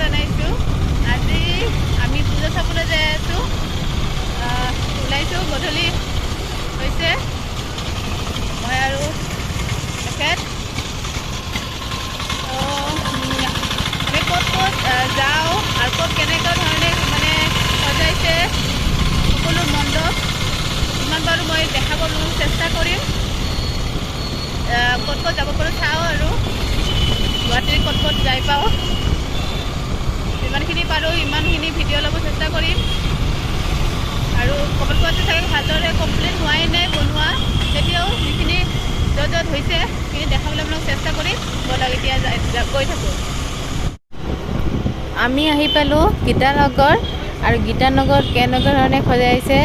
জনাইছোঁ। আজি আমি পূজা চাবলৈ যাই আছোঁ। ওলাইছোঁ, গধূলি হৈছে। মই আৰু তেখেত আমি ক'ত যাওঁ আৰু ক'ত কেনেকুৱা ধৰণে মানে সজাইছে সকলো মণ্ডপ যিমান পাৰোঁ মই দেখাবলৈ চেষ্টা কৰিম। ক'ত যাব পাৰোঁ চাওঁ আৰু গুৱাহাটীৰ ক'ত যাই পাওঁ, যিমানখিনি পাৰোঁ ইমানখিনি ভিডিঅ' ল'ব চেষ্টা কৰিম। আৰু ক'ৰবাত চাগে ভালদৰে কমপ্লিট হোৱাই নাই বনোৱা, তেতিয়াও যিখিনি য'ত হৈছে সেইখিনি দেখাবলৈ আপোনাক চেষ্টা কৰিম। ব'লক এতিয়া গৈ থাকোঁ। আমি আহি পালোঁ গীতানগৰ, আৰু গীতানগৰত কেনেকুৱা ধৰণে সজাইছে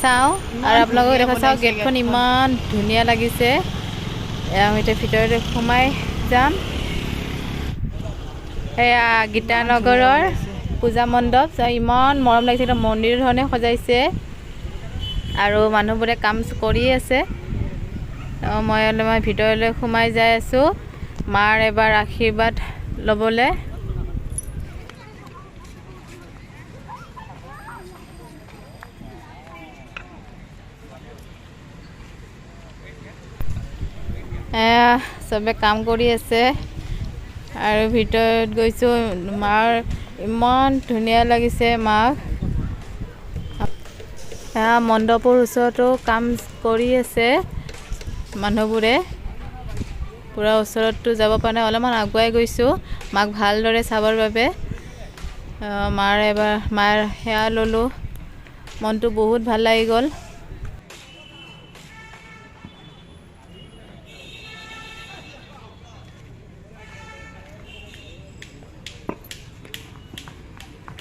চাওঁ আৰু আপোনালোকক দেখা চাওঁ। গেটখন ইমান ধুনীয়া লাগিছে। আমি এতিয়া ভিতৰতে সোমাই যাম। এয়া গীতানগৰৰ পূজা মণ্ডপ, ইমান মৰম লাগিছে। এটা মন্দিৰৰ ধৰণে সজাইছে আৰু মানুহবোৰে কাম কৰি আছে। মই অলপমান ভিতৰলৈ সোমাই যাই আছোঁ মাৰ এবাৰ আশীৰ্বাদ ল'বলৈ। চবে কাম কৰি আছে আৰু ভিতৰত গৈছোঁ। মাৰ ইমান ধুনীয়া লাগিছে মাক। মণ্ডপৰ ওচৰতো কাম কৰি আছে মানুহবোৰে। পূৰা ওচৰততো যাব পৰা নাই, অলপমান আগুৱাই গৈছোঁ মাক ভালদৰে চাবৰ বাবে। মাৰ সেৱা ল'লোঁ, মনটো বহুত ভাল লাগি গ'ল।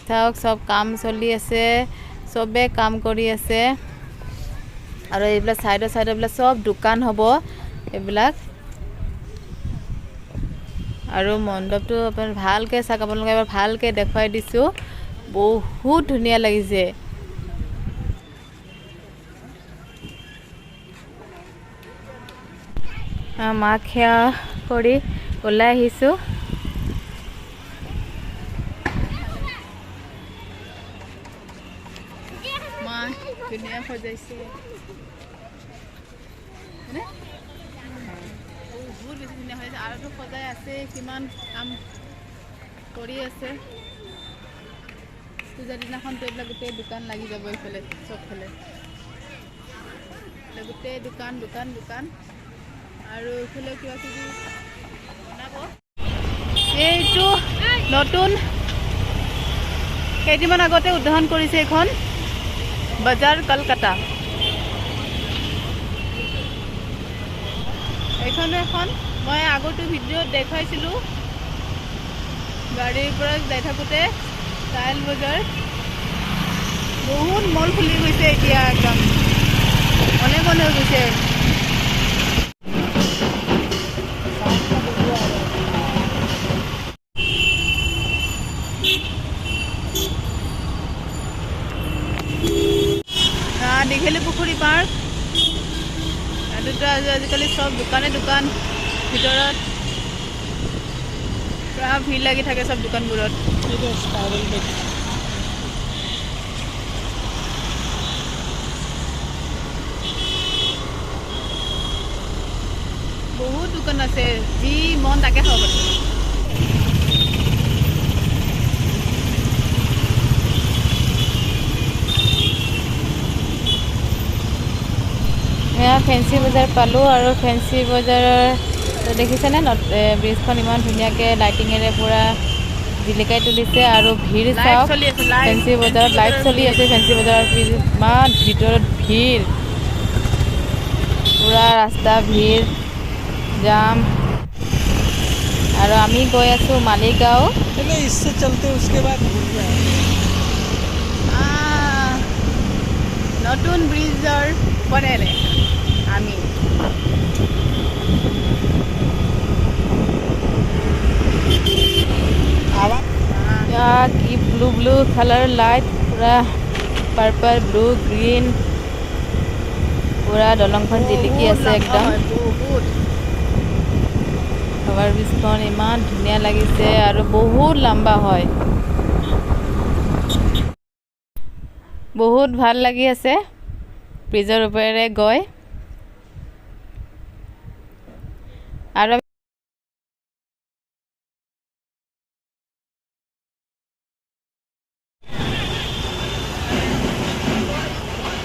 চাওক, চব কাম চলি আছে, চবে কাম কৰি আছে। আৰু এইবিলাক চাইডৰ চব দোকান হ'ব এইবিলাক। আৰু মণ্ডপটো আপোনাৰ ভালকৈ চাওক, আপোনালোকে এবাৰ ভালকৈ দেখুৱাই দিছোঁ। বহুত ধুনীয়া লাগিছে। মাক সেৱা কৰি ওলাই আহিছোঁ। মাক ধুনীয়া সজাইছে, বহুত বেছি ধুনীয়া হৈছে। আৰুতো সজাই আছে, কিমান কাম কৰি আছে। পূজাৰ দিনাখনতো এইবিলাক গোটেই দোকান লাগি যাব। এইফালে চবফালে গোটেই দোকান আৰু এইফালে কিবা কিবি বনাব। এইটো নতুন কেইদিনমান আগতে উদ্বোধন কৰিছে এইখন বজাৰ কলকাতা। এইখন মই আগতো ভিডিঅ'ত দেখুৱাইছিলোঁ। গাড়ীৰ পৰা যাই থাকোঁতে ষ্টাইল বজাৰ বহুত মল খুলি গৈছে এতিয়া, একদম অনেক হৈ গৈছে। দীঘলী পুখুৰী পাৰ্ক, এইটোতো আজিকালি চব দোকান ভিতৰত পুৰা ভিৰ লাগি থাকে চব দোকানবোৰত। বহুত দোকান আছে, যি মন তাকে খাব পাৰি। এয়া ফেঞ্চি বজাৰ পালোঁ, আৰু ফেঞ্চি বজাৰৰ দেখিছেনে ব্ৰিজখন ইমান ধুনীয়াকৈ লাইটিঙেৰে পূৰা জিলিকাই তুলিছে। আৰু ভিৰ চাওক, ফেঞ্চি বজাৰত লাইট চলি আছে। ফেঞ্চি বজাৰত ইমান ভিতৰত ভিৰ, পূৰা ৰাস্তা ভিৰ জাম। আৰু আমি গৈ আছোঁ মালিগাঁও। নতুন ব্ৰিজৰ পৰেৰে আমি কি ব্লু কালাৰ লাইট, পূৰা পাৰ্পল, ব্লু, গ্ৰীণ, পূৰা দলংখন জিলিকি আছে একদম। অভাৰব্ৰিজখন ইমান ধুনীয়া লাগিছে আৰু বহুত লম্বা হয়, বহুত ভাল লাগি আছে ব্ৰিজৰ ওপৰেৰে গৈ। আৰু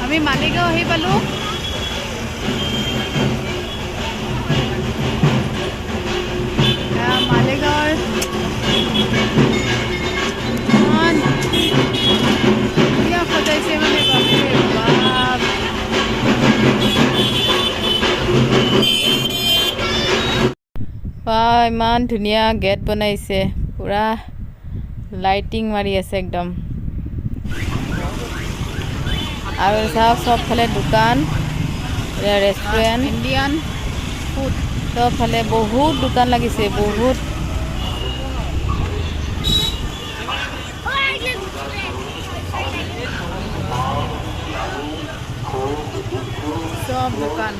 আমি মালিগাঁও আহি পালোঁ। মালিগাঁৱৰ ইমান ধুনীয়া সজাইছে মানে বাপৰে বাপ। ইমান ধুনীয়া গেট বনাইছে, পুৰা লাইটিং মাৰি আছে একদম। আৰু চাওক চবফালে দোকান, ৰেষ্টুৰেণ্ট, ইণ্ডিয়ান ফুড, চবফালে বহুত দোকান লাগিছে, বহুত। চব দোকান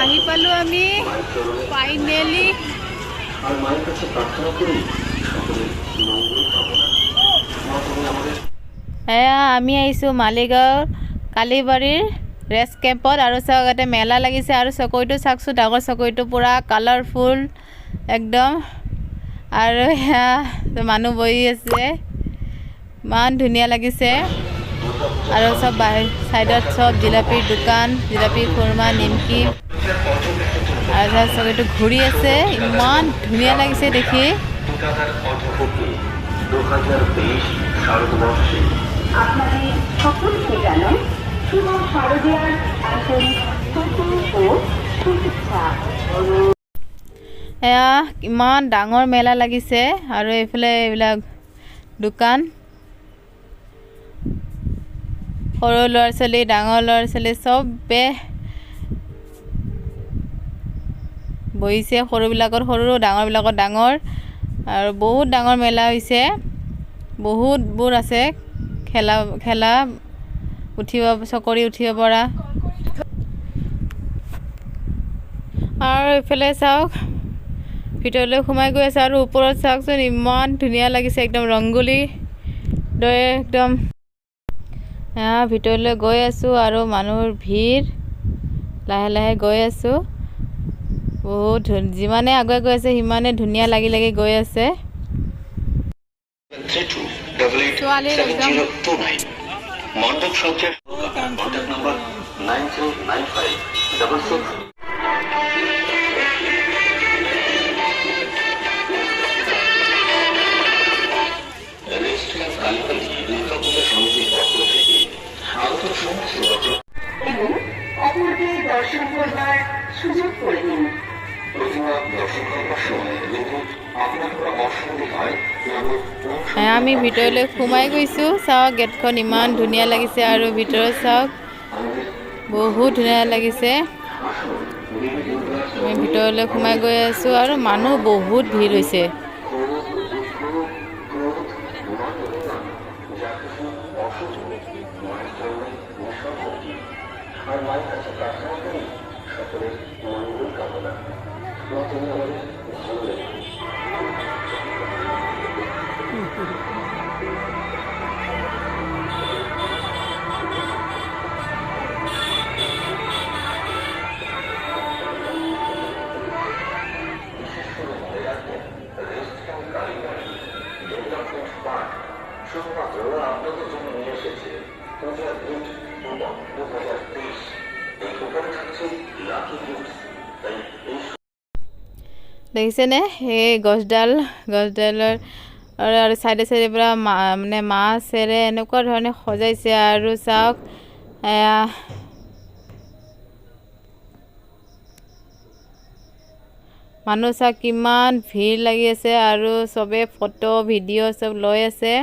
আহি পালোঁ আমি ফাইনেলি। আমি আহিছোঁ মালিগাঁও কালিবাৰীৰ ৰেষ্ট কেম্পত। আৰু চাওক ইয়াতে মেলা লাগিছে, আৰু চকৰিটো চাওকচোন, ডাঙৰ চকৰিটো পুৰা কালাৰফুল একদম। আৰু মানুহ বহি আছে, ইমান ধুনীয়া লাগিছে। আৰু চব চাইডত চব জিলাপিৰ দোকান, জিলাপি, খুৰমা, নিমকি। আৰু চকৰিটো ঘূৰি আছে, ইমান ধুনীয়া লাগিছে দেখি। আপনাদেৰ সকলকে জানাই শুভ শাৰদীয়াৰ আন্তৰিক প্ৰীতি ও শুভেচ্ছা। এয়া ইমান ডাঙৰ মেলা লাগিছে, আৰু এইফালে এইবিলাক দোকান, সৰু ল'ৰা ছোৱালী, ডাঙৰ ল'ৰা ছোৱালী চবে বহিছে, সৰুবিলাকৰ সৰু, ডাঙৰবিলাকৰ ডাঙৰ। আৰু বহুত ডাঙৰ মেলা হৈছে, বহুতবোৰ আছে খেলা উঠিব, চকৰি উঠিব পৰা। আৰু এইফালে চাওক ভিতৰলৈ সোমাই গৈ আছে, আৰু ওপৰত চাওকচোন ইমান ধুনীয়া লাগিছে, একদম ৰংগোলী দৰে একদম। ভিতৰলৈ গৈ আছোঁ, আৰু মানুহৰ ভিৰ, লাহে লাহে গৈ আছোঁ। বহুত যিমানে আগুৱাই গৈ আছে সিমানে ধুনীয়া লাগি লাগি গৈ আছে। ছোৱালীৰ একদম মণ্ডপ সংখ্যা কন্টাক্ট নাম্বার 909566। অপরকে দর্শন করবার সুযোগ করে দিন। প্রতিমা দর্শন করবার সময় যদি আপনার অসুবিধা হয়, আমি ভিতৰলৈ সোমাই গৈছোঁ। চাওক গেটখন ইমান ধুনীয়া লাগিছে, আৰু ভিতৰত চাওক বহুত ধুনীয়া লাগিছে। আমি ভিতৰলৈ সোমাই গৈ আছোঁ, আৰু মানুহ বহুত ভিৰ হৈছে। আপনাদের জন্য নিয়ে এসেছে পূজা গিফট 2023। এই কুপনে থাকছে লাকি গিফট। তাই দেখিছেনে এই গছডালৰ আৰু চাইডে চাইডে পৰা মানে মাছেৰে এনেকুৱা ধৰণে সজাইছে। আৰু চাওক মানুহ চাওক কিমান ভিৰ লাগি আছে, আৰু চবে ফটো ভিডিঅ' চব লৈ আছে।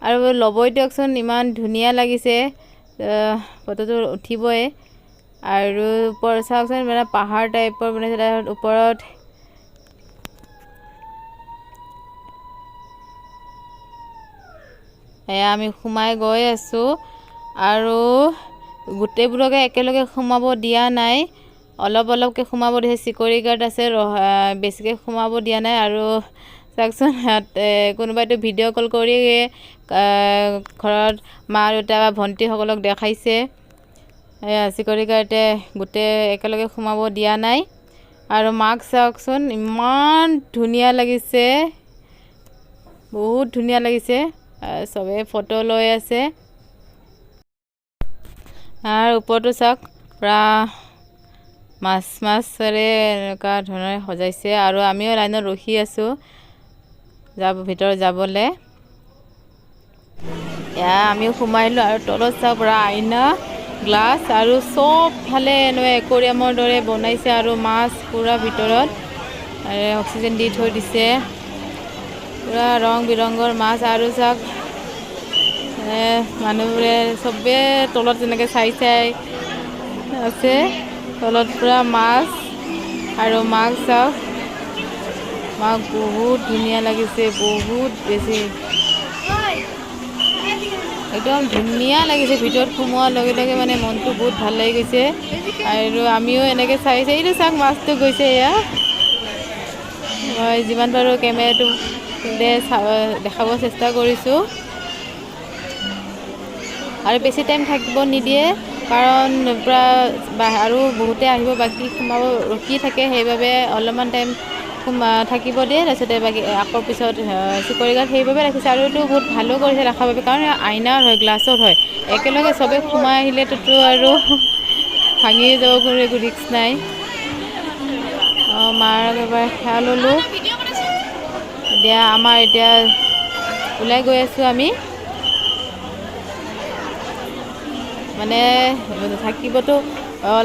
আৰু ল'বই দিয়কচোন, ইমান ধুনীয়া লাগিছে, ফটোটো উঠিবই। আৰু ওপৰত চাওকচোন মানে পাহাৰ টাইপৰ বনাইছে, তাৰ ওপৰত আমি সোমাই গৈ আছোঁ। আৰু গোটেইবোৰকে একেলগে সোমাব দিয়া নাই, অলপ অলপকৈ সোমাব দিছে। চিকিউৰিটি গাৰ্ড আছে, বেছিকৈ সোমাব দিয়া নাই। আৰু চাওকচোন কোনোবাইতো ভিডিঅ' কল কৰি ঘৰত মা দেউতা বা ভণ্টিসকলক দেখাইছে। চিকিউৰিটি গাৰ্ডে গোটেই একেলগে সোমাব দিয়া নাই। আৰু মাক চাওকচোন, ইমান ধুনীয়া লাগিছে, বহুত ধুনীয়া লাগিছে। চবে ফটো লৈ আছে। আৰু ওপৰতো চাওক, পূৰা মাছেৰে এনেকুৱা ধৰণে সজাইছে। আৰু আমিও লাইনত ৰখি আছোঁ ভিতৰত যাবলৈ। আমিও সোমাইলোঁ। আৰু তলত চাওক, পূৰা আইনা, গ্লাছ আৰু চবফালে এনেকুৱা একুৱাৰিয়ামৰ দৰে বনাইছে। আৰু মাছ পূৰা ভিতৰত অক্সিজেন দি থৈ দিছে। পূৰা ৰং বিৰঙৰ মাছ। আৰু চাওক, মানুহবোৰে চবে তলত যেনেকৈ চাই আছে, তলত পূৰা মাছ। আৰু মাছ চাওক, মাছ বহুত ধুনীয়া লাগিছে, বহুত বেছি একদম ধুনীয়া লাগিছে। ভিতৰত সোমোৱাৰ লগে লগে মানে মনটো বহুত ভাল লাগি গৈছে। আৰু আমিও এনেকৈ চাইছে। এইটো চাওক, মাছটো গৈছে। মই যিমান পাৰোঁ কেমেৰাটো দেখাব চেষ্টা কৰিছোঁ। আৰু বেছি টাইম থাকিব নিদিয়ে, কাৰণ পূৰা আৰু বহুতে আহিব, বাকী সোমাব ৰখি থাকে। সেইবাবে অলপমান টাইম থাকিব দিয়ে, তাৰপিছতে বাকী আকৌ পিছত চিকিউৰিটি গাৰ্ড সেইবাবে ৰাখিছে। আৰু এইটো বহুত ভালো কৰিছে ৰখাৰ বাবে, কাৰণ আইনাৰ হয়, গ্লাছৰ হয়। একেলগে চবেই সোমাই আহিলেতো আৰু ভাঙি যাব, কোনো একো ৰিস্ক নাই। মাৰ এবাৰ সেৱা ল'লোঁ। এতিয়া ওলাই গৈ আছোঁ আমি। মানে থাকিবতো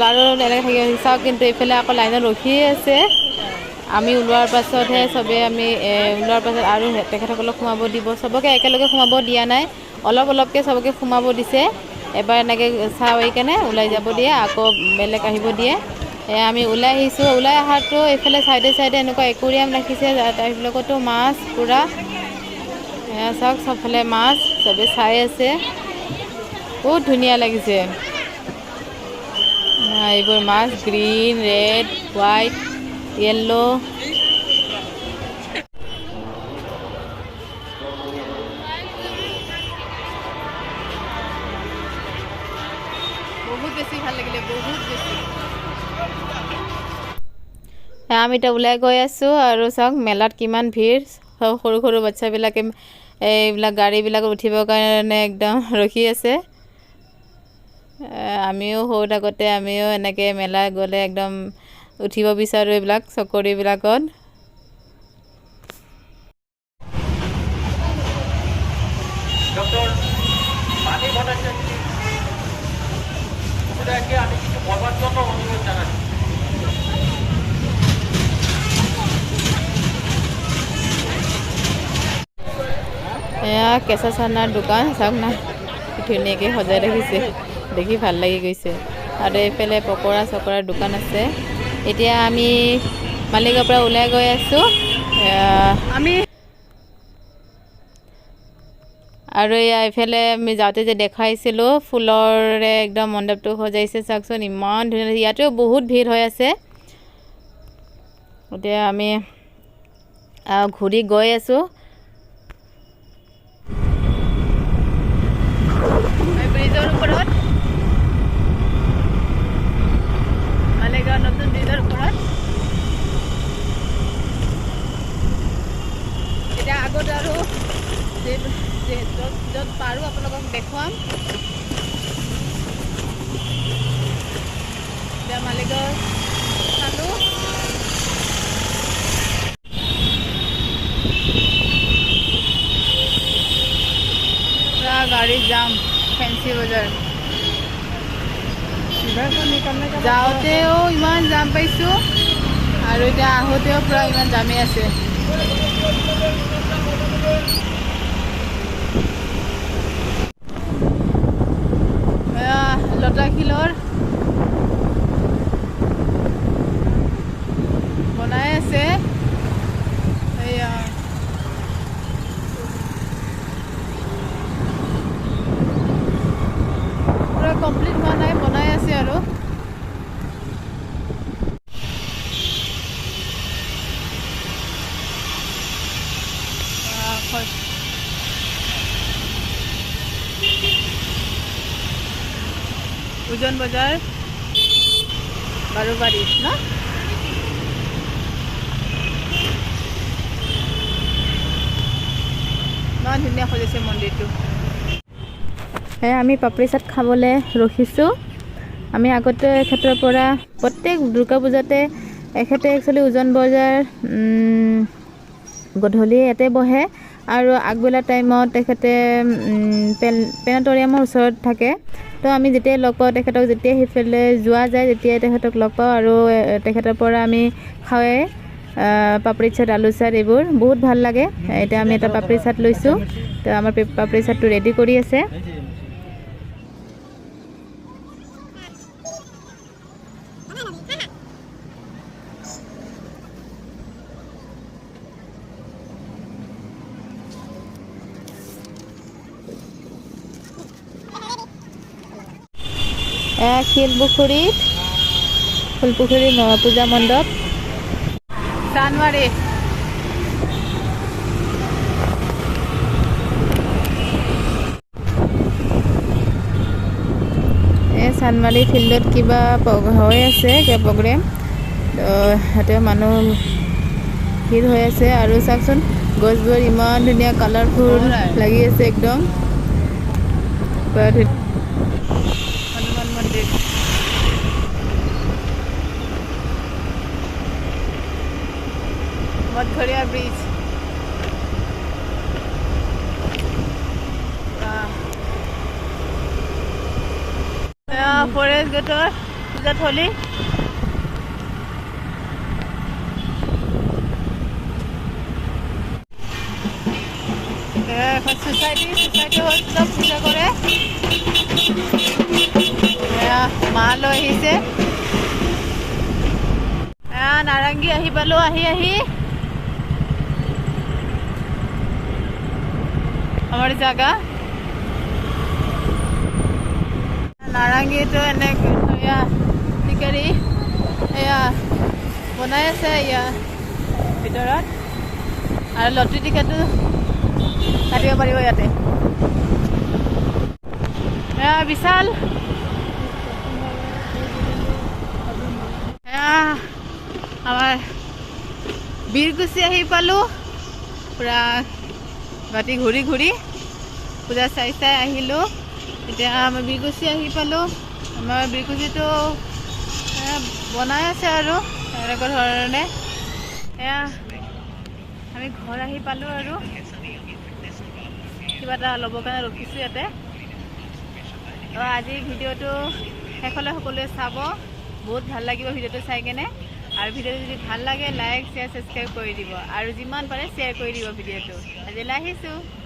আৰু এনেকৈ থাকিব চাওক, কিন্তু এইফালে আকৌ লাইনত ৰখিয়ে আছে। আমি ওলোৱাৰ পাছতহে ওলোৱাৰ পাছত আৰু তেখেতসকলক সোমাব দিব। চবকে একেলগে সোমাব দিয়া নাই, অলপ অলপকৈ চবকে সোমাব দিছে। এবাৰ এনেকৈ চাই কেনে ওলাই যাব দিয়ে, আকৌ বেলেগ আহিব দিয়ে। আমি ওলাই আহিছোঁ। ওলাই অহাটো এইফালে চাইডে চাইডে এনেকুৱা একুৱাৰিয়াম ৰাখিছে, সেইবিলাকতো মাছ পূৰা। চাওক, চবফালে মাছ, চবে চাই আছে, বহুত ধুনীয়া লাগিছে। এইবোৰ মাছ গ্ৰীণ, ৰেড, হোৱাইট, য়েল্ল'। বহুত বেছি ভাল লাগিলে, বহুত বেছি। আমি এতিয়া ওলাই গৈ আছোঁ। আৰু চাওক, মেলাত কিমান ভিৰ। সৰু সৰু বাচ্ছাবিলাকে এইবিলাক গাড়ীবিলাকত উঠিবৰ কাৰণে একদম ৰখি আছে। আমিও সৰু থাকোঁতে আমিও এনেকৈ মেলা গ'লে একদম উঠিব বিচাৰোঁ এইবিলাক চকৰিবিলাকত। আমি কিছু বলবাৰ জন্য অনুৰোধ জানাচ্ছি। এয়া কেঁচা চানাৰ দোকান চাওক না, ধুনীয়াকৈ সজাই ৰাখিছে, দেখি ভাল লাগি গৈছে। আৰু এইফালে পকৰা চকৰাৰ দোকান আছে। এতিয়া আমি মালিগাঁৱৰ পৰা ওলাই গৈ আছোঁ। আৰু এইফালে আমি যাওঁতে যে দেখাইছিলোঁ, ফুলৰে একদম মণ্ডপটো সজাইছে। চাওকচোন, ইমান ধুনীয়া। ইয়াতেও বহুত ভিৰ হৈ আছে। এতিয়া আমি ঘূৰি গৈ আছোঁ। ব্ৰিজৰ ওপৰত, মালিগাঁও নতুন ব্ৰিজৰ ওপৰত। এতিয়া আগত আৰু য'ত পাৰোঁ আপোনালোকক দেখুৱাম। এতিয়া মালিগাঁও চালোঁ। পুৰা গাড়ী যাম, ফেঞ্চি বজাৰ। যাওঁতেও ইমান জাম পাইছোঁ, আৰু এতিয়া আহোঁতেও পূৰা ইমান জামেই আছে। লতাশিলৰ বনাই আছে। এয়া পুৰা কমপ্লিট হোৱা নাই, বনাই আছে আৰু। উজন বজাৰ বাৰুবাৰী ন ইমান ধুনীয়া সজাইছে মন্দিৰটো আমি পাপৰি চাট খাবলৈ ৰখিছোঁ আমি আগতে এখেতৰ পৰা প্ৰত্যেক দুৰ্গা পূজাতে এখেতে একচুৱেলি উজন বজাৰ গধূলি ইয়াতে বহে আৰু আগবেলা টাইমত তেখেতে পেনাটৰিয়ামৰ ওচৰত থাকে তো আমি যেতিয়াই লগ পাওঁ তেখেতক যেতিয়া সেইফালে যোৱা যায় তেতিয়াই তেখেতক লগ পাওঁ আৰু তেখেতৰ পৰা আমি খাওঁৱে পাপৰি চাট আলু চাট এইবোৰ বহুত ভাল লাগে এতিয়া আমি এটা পাপৰি চাট লৈছোঁ তো আমাৰ পাপৰি চাটটো ৰেডি কৰি আছে শিলপুখুৰীত ফুলপুখুৰী পূজা মণ্ডপ চানমাৰী চানমাৰী ফিল্ডত কিবা হৈ আছে কিবা প্ৰগ্ৰেম তো ইয়াতে মানুহ ভিৰ হৈ আছে আৰু চাওকচোন গছবোৰ ইমান ধুনীয়া কালাৰফুল লাগি আছে একদম হনুমান মন্দিৰ মঠঘৰীয়া ব্ৰিজ ফৰেষ্ট গেটৰ পূজাথলী এখন সোসাইটি হৈ চব পূজা কৰে মা লৈ আহিছে নাৰেংগী আহি পালো আহি আমাৰ জাগা নাৰেংগীটো এনেকৈ টিকাৰী এয়া বনাই আছে এয়া ভিতৰত আৰু লটাৰী টিকেটো কাটিব পাৰিব ইয়াতে এয়া বিশাল আমাৰ বীৰকুচি আহি পালোঁ পুৰা বাটি ঘূৰি পূজা চাই আহিলোঁ এতিয়া আমি বীৰকুচি আহি পালোঁ আমাৰ বীৰকুচিটো বনাই আছে আৰু এনেকুৱা ধৰণে এয়া আমি ঘৰ আহি পালোঁ আৰু কিবা এটা ল'বৰ কাৰণে ৰখিছোঁ ইয়াতে তো আজি ভিডিঅ'টো শেষলৈ সকলোৱে চাব বহুত ভাল লাগিব ভিডিঅ'টো চাই কেনে আৰু ভিডিঅ'টো যদি ভাল লাগে লাইক শ্বেয়াৰ ছাবস্ক্ৰাইব কৰি দিব আৰু যিমান পাৰে শ্বেয়াৰ কৰি দিব ভিডিঅ'টো আজিলৈ আহিছোঁ।